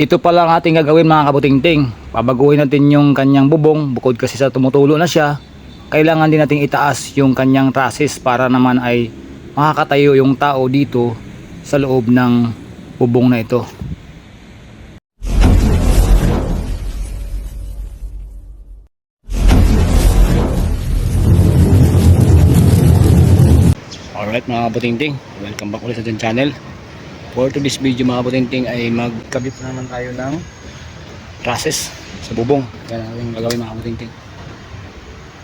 Ito pala ang ating gagawin mga kabuting-ting. Babaguhin natin yung kanyang bubong. Bukod kasi sa tumutulo na siya, kailangan din nating itaas yung kanyang trusses para naman ay makakatayo yung tao dito sa loob ng bubong na ito. Alright mga kabuting-ting, welcome back ulit sa ating channel. For today's video mga kabuting-ting ay magkabit na naman tayo ng trusses sa bubong. Yan ang ating gagawin mga kabuting-ting.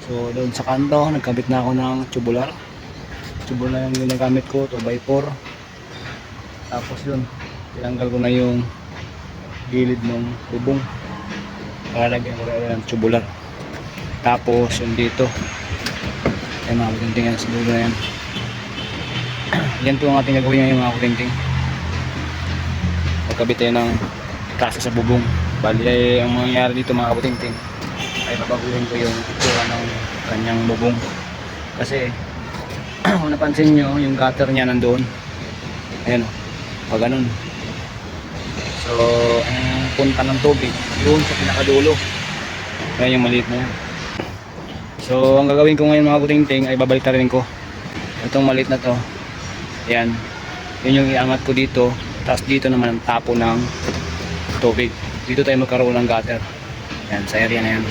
So doon sa kanto, nagkabit na ako ng tubular. Tubular yung ginagamit ko, 2x4. Tapos yun, tinanggal ko na yung gilid ng bubong para lagyan ko rin ng tubular. Tapos yung dito, ay mga kabuting-ting, yan sa dulo na yan. Yan po ang ating gagawin ngayon mga kabuting-ting. Magkabit tayo ng trusses sa bubong. Bali ay ang mangyayari dito mga kabuting-ting ay babaguhin ko yung itsura ng kanyang bubong. Kasi kung napansin nyo, yung gutter niya nandoon. Ayan o, pag ganun. So, ang punta ng tubig yun sa pinakadulo. Ayan yung maliit na yan. So, ang gagawin ko ngayon mga kabuting-ting ay babaliktarin ko itong maliit na to. Ayan, yun yung iangat ko dito. Tapos dito naman ang tapo ng tubig. Dito tayo magkaroon ng gutter. Ayan, sa area na yan.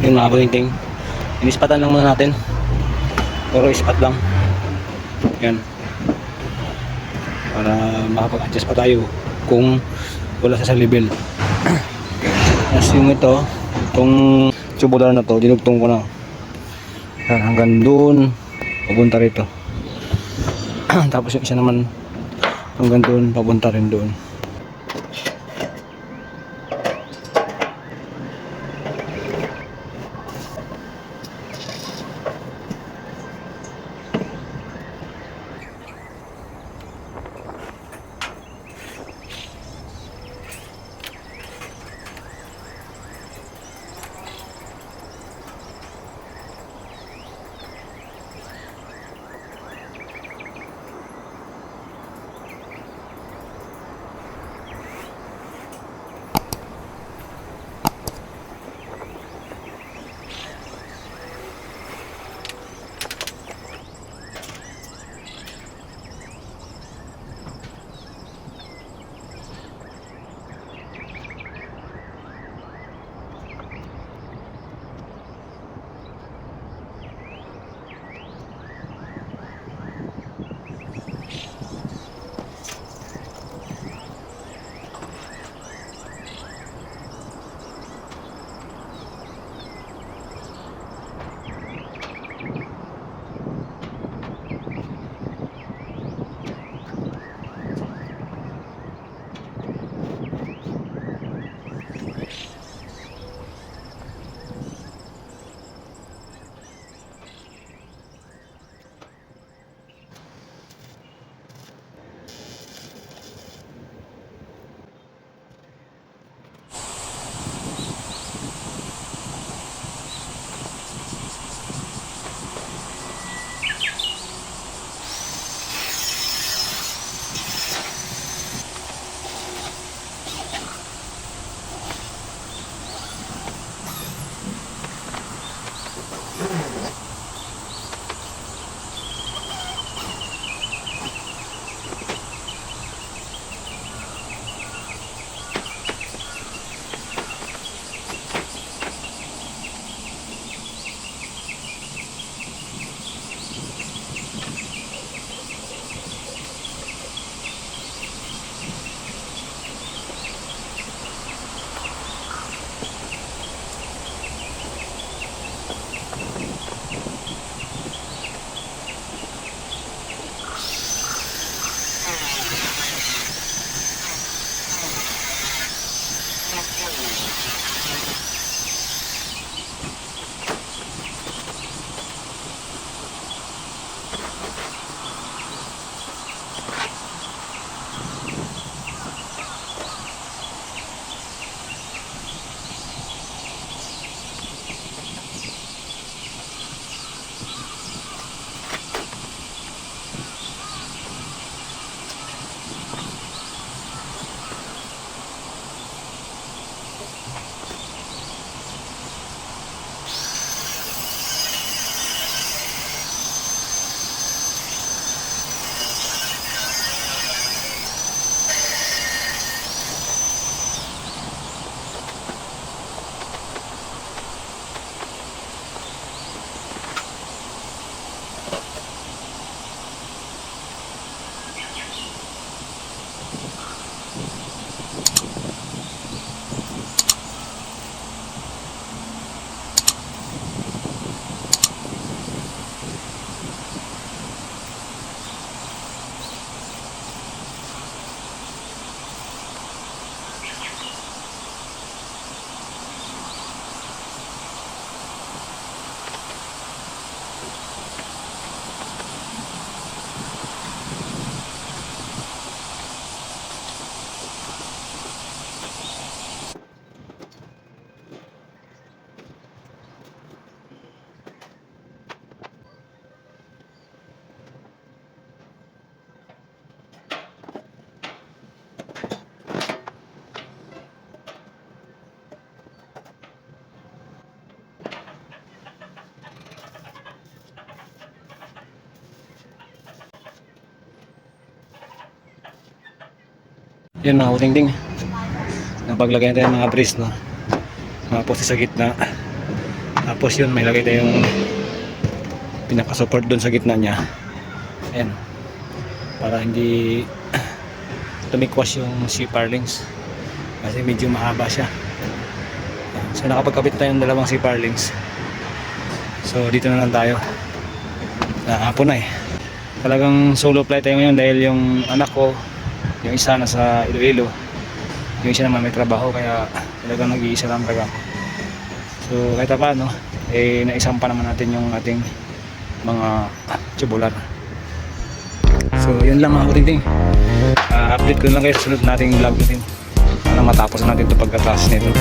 Yun mga kabuting-ting, inispatan lang muna natin. Puro ispat lang. Yan, para makapag-adjust pa tayo kung wala sa level. As yung ito, itong tubular na to, dinugtong ko na hanggang doon, papunta rito. Tapos yung isa naman hanggang doon, papunta rin doon. Yan mga Buting-ting, napaglagay tayo ng mga brace, no? Mga poste sa gitna. Tapos yun, may lagay tayong pinaka-support doon sa gitna niya. Ayan, para hindi tumikwas yung C-par links kasi medyo mahaba siya. So nakapagkabit tayo ng dalawang C-par links. So dito na lang tayo. Hapon na eh. Talagang solo flight tayo ngayon dahil yung anak ko, yung isa nasa Iloilo, yung isa naman may trabaho, kaya talagang nag-iisa lang talaga ako. So kahit paano eh naisampa naman natin yung ating mga tubular. So yun lang mga Buting-ting. Update ko lang kayo sa sunod nating vlog natin para matapos natin ito pagkatapos nito.